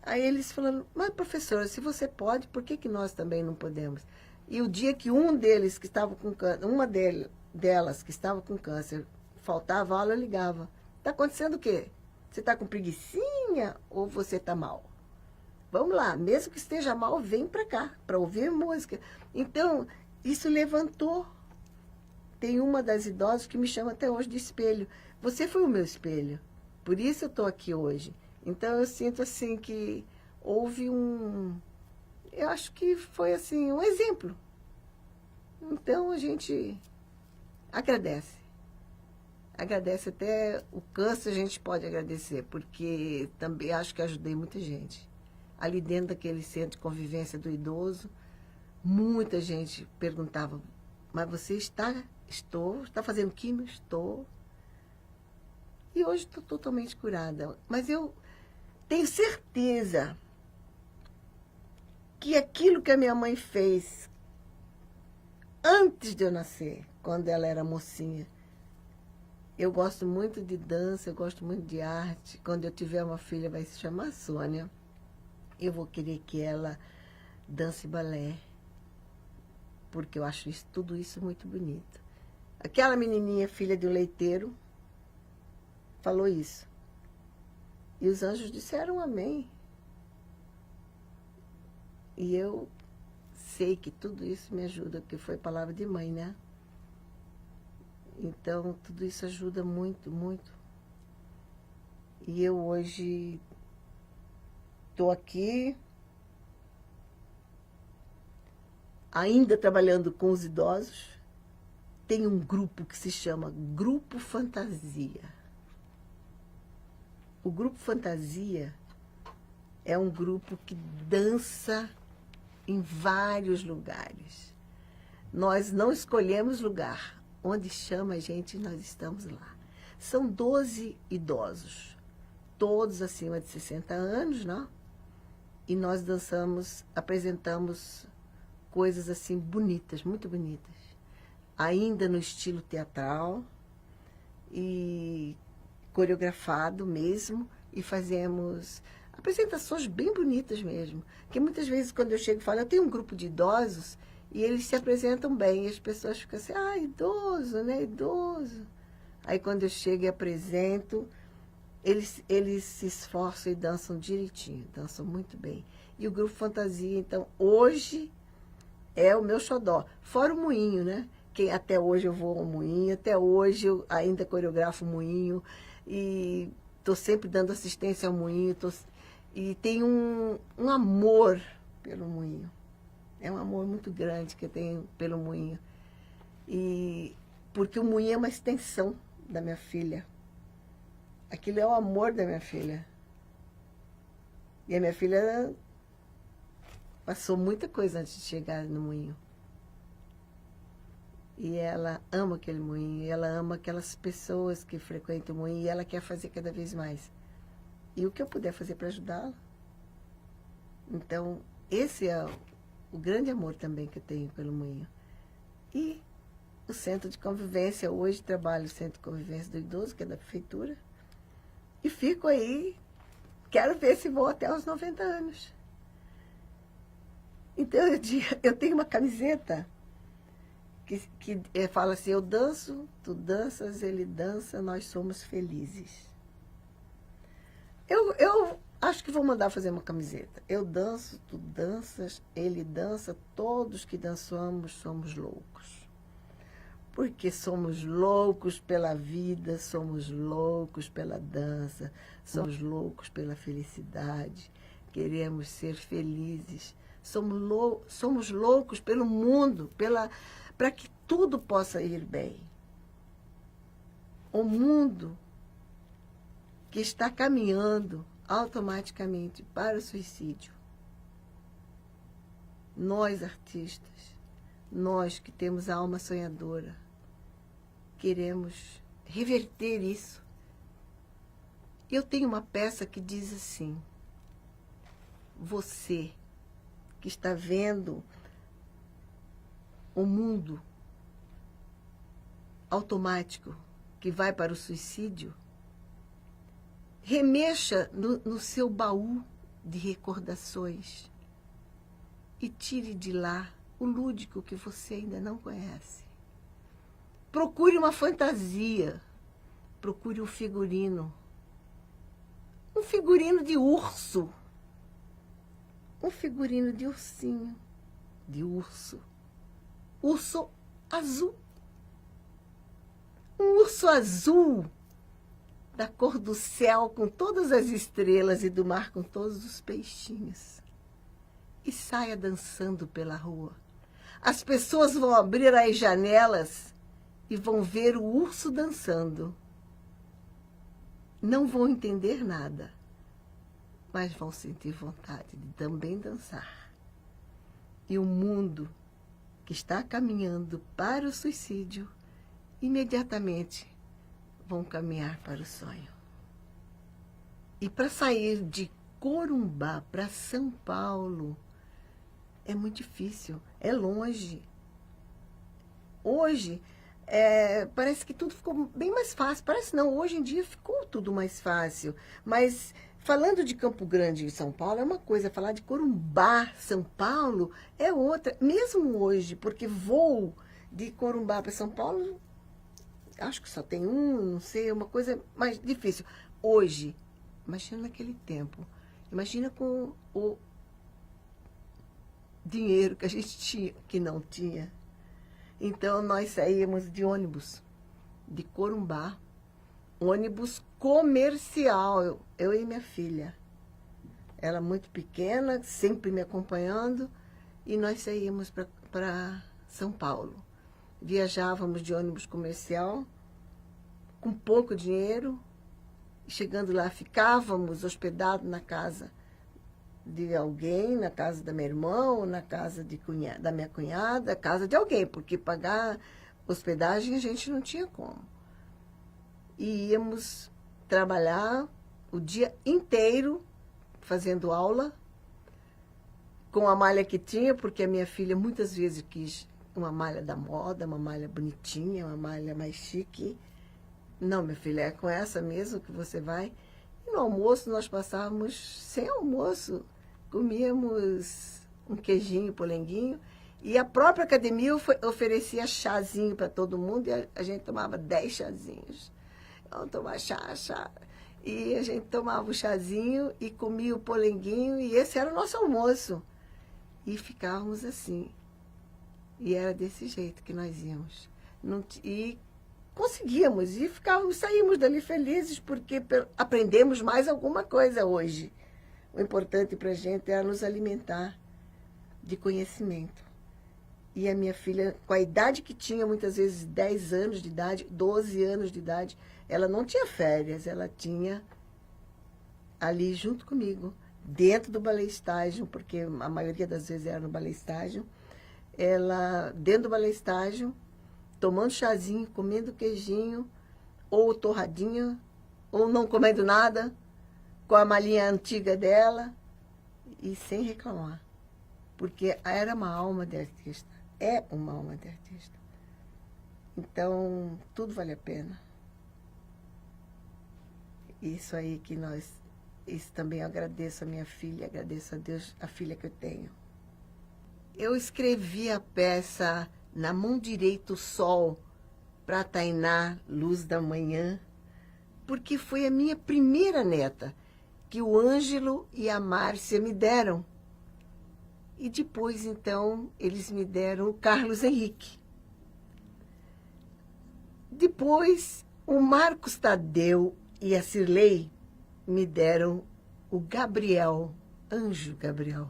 Aí eles falando, mas professora, se você pode, por que nós também não podemos? E o dia que um deles que estava com câncer, delas que estava com câncer, faltava aula, eu ligava. Está acontecendo o quê? Você está com preguicinha ou você está mal? Vamos lá, mesmo que esteja mal, vem para cá, para ouvir música. Então, isso levantou. Tem uma das idosas que me chama até hoje de espelho. Você foi o meu espelho. Por isso eu estou aqui hoje. Então, eu sinto assim que houve eu acho que foi assim, um exemplo. Então, a gente agradece. Agradece até o câncer, a gente pode agradecer, porque também acho que ajudei muita gente. Ali dentro daquele centro de convivência do idoso, muita gente perguntava, mas você está? Estou. Está fazendo químio? Estou. E hoje estou totalmente curada. Mas eu tenho certeza que aquilo que a minha mãe fez antes de eu nascer, quando ela era mocinha, eu gosto muito de dança, eu gosto muito de arte. Quando eu tiver uma filha, vai se chamar Sônia. Eu vou querer que ela dance balé, porque eu acho tudo isso muito bonito. Aquela menininha, filha de um leiteiro, falou isso. E os anjos disseram amém. E eu sei que tudo isso me ajuda, porque foi palavra de mãe, né? Então, tudo isso ajuda muito, muito. E eu hoje estou aqui, ainda trabalhando com os idosos. Tem um grupo que se chama Grupo Fantasia. O Grupo Fantasia é um grupo que dança em vários lugares. Nós não escolhemos lugar. Onde chama a gente, nós estamos lá. São 12 idosos, todos acima de 60 anos, né? E nós dançamos, apresentamos coisas assim bonitas, muito bonitas. Ainda no estilo teatral e coreografado mesmo, e fazemos apresentações bem bonitas mesmo. Porque muitas vezes quando eu chego e falo, eu tenho um grupo de idosos, e eles se apresentam bem, e as pessoas ficam assim, ah, idoso, né, idoso. Aí quando eu chego e apresento, eles se esforçam e dançam direitinho, dançam muito bem. E o Grupo Fantasia, então, hoje é o meu xodó. Fora o moinho, né? Que até hoje eu vou ao moinho, até hoje eu ainda coreografo o moinho, e estou sempre dando assistência ao moinho, e tenho um amor pelo moinho. É um amor muito grande que eu tenho pelo moinho. E porque o moinho é uma extensão da minha filha. Aquilo é o amor da minha filha. E a minha filha passou muita coisa antes de chegar no moinho. E ela ama aquele moinho, e ela ama aquelas pessoas que frequentam o moinho, e ela quer fazer cada vez mais. E o que eu puder fazer para ajudá-la. Então, esse é o grande amor também que eu tenho pelo moinho. E o centro de convivência, hoje trabalho no centro de convivência do idoso, que é da prefeitura, e fico aí, quero ver se vou até os 90 anos. Então, eu tenho uma camiseta que fala assim, eu danço, tu danças, ele dança, nós somos felizes. Eu acho que vou mandar fazer uma camiseta. Eu danço, tu danças, ele dança, todos que dançamos somos loucos. Porque somos loucos pela vida, somos loucos pela dança, somos loucos pela felicidade, queremos ser felizes. Somos loucos pelo mundo, para que tudo possa ir bem. O mundo que está caminhando automaticamente para o suicídio. Nós, artistas, nós que temos a alma sonhadora, queremos reverter isso. Eu tenho uma peça que diz assim, você que está vendo o mundo automático que vai para o suicídio, remexa no seu baú de recordações e tire de lá o lúdico que você ainda não conhece. Procure uma fantasia, procure um figurino de urso, um figurino de ursinho, de urso azul. Um urso azul da cor do céu com todas as estrelas e do mar com todos os peixinhos. E saia dançando pela rua. As pessoas vão abrir as janelas e vão ver o urso dançando. Não vão entender nada, mas vão sentir vontade de também dançar. E o mundo que está caminhando para o suicídio, imediatamente vão caminhar para o sonho. E para sair de Corumbá para São Paulo é muito difícil, é longe. Hoje, parece que tudo ficou bem mais fácil. Parece não, hoje em dia ficou tudo mais fácil. Mas falando de Campo Grande e São Paulo é uma coisa, falar de Corumbá, São Paulo, é outra. Mesmo hoje, porque voo de Corumbá para São Paulo, acho que só tem um, não sei, é uma coisa mais difícil. Hoje, imagina naquele tempo, imagina com o dinheiro que a gente tinha, que não tinha. Então, nós saímos de ônibus, de Corumbá, ônibus comercial, eu e minha filha. Ela muito pequena, sempre me acompanhando, e nós saímos para São Paulo. Viajávamos de ônibus comercial, com pouco dinheiro, chegando lá, ficávamos hospedados na casa de alguém, na casa da minha irmã, ou na casa da minha cunhada, casa de alguém, porque pagar hospedagem a gente não tinha como. E íamos trabalhar o dia inteiro fazendo aula, com a malha que tinha, porque a minha filha muitas vezes quis uma malha da moda, uma malha bonitinha, uma malha mais chique. Não, minha filha, é com essa mesmo que você vai. E no almoço nós passávamos sem almoço, comíamos um queijinho, polenguinho, e a própria academia oferecia chazinho para todo mundo, e a gente tomava 10 chazinhos. Vamos tomar chá. E a gente tomava o chazinho e comia o polenguinho, e esse era o nosso almoço. E ficávamos assim. E era desse jeito que nós íamos. E conseguíamos, e saímos dali felizes, porque aprendemos mais alguma coisa hoje. O importante para a gente era nos alimentar de conhecimento. E a minha filha, com a idade que tinha, muitas vezes 10 anos de idade, 12 anos de idade, ela não tinha férias, ela tinha ali junto comigo, dentro do balé estágio, porque a maioria das vezes era no balé estágio, ela dentro do balé estágio, tomando chazinho, comendo queijinho, ou torradinha, ou não comendo nada, com a malinha antiga dela, e sem reclamar. Porque era uma alma de artista. É uma alma de artista. Então, tudo vale a pena. Isso aí que isso também eu agradeço a minha filha, agradeço a Deus, a filha que eu tenho. Eu escrevi a peça Na Mão Direita o Sol, para Tainá, Luz da Manhã, porque foi a minha primeira neta, que o Ângelo e a Márcia me deram. E depois, então, eles me deram o Carlos Henrique. Depois, o Marcos Tadeu e a Cirlei me deram o Gabriel, Anjo Gabriel.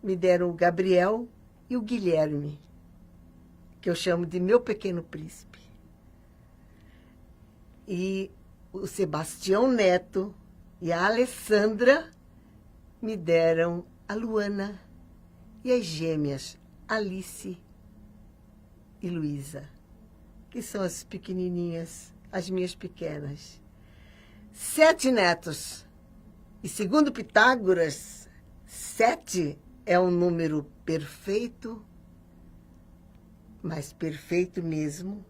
Me deram o Gabriel e o Guilherme, que eu chamo de Meu Pequeno Príncipe. E o Sebastião Neto e a Alessandra me deram a Luana e as gêmeas Alice e Luísa, que são as pequenininhas, as minhas pequenas. 7 netos. E segundo Pitágoras, 7 é um número perfeito, mas perfeito mesmo,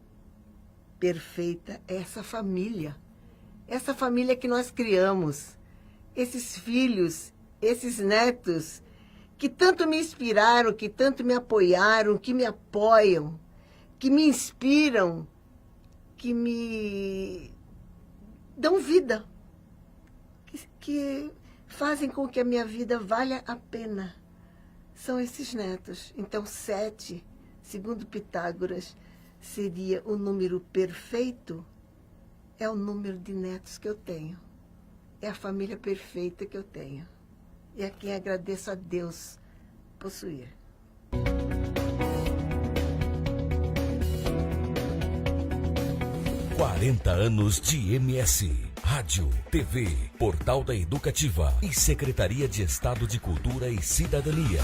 perfeita é essa família que nós criamos, esses filhos, esses netos, que tanto me inspiraram, que tanto me apoiaram, que me apoiam, que me inspiram, que me dão vida, que fazem com que a minha vida valha a pena. São esses netos. Então, 7, segundo Pitágoras, seria o número perfeito, é o número de netos que eu tenho. É a família perfeita que eu tenho. E a quem agradeço a Deus possuir. 40 anos de MS, Rádio, TV, Portal da Educativa e Secretaria de Estado de Cultura e Cidadania.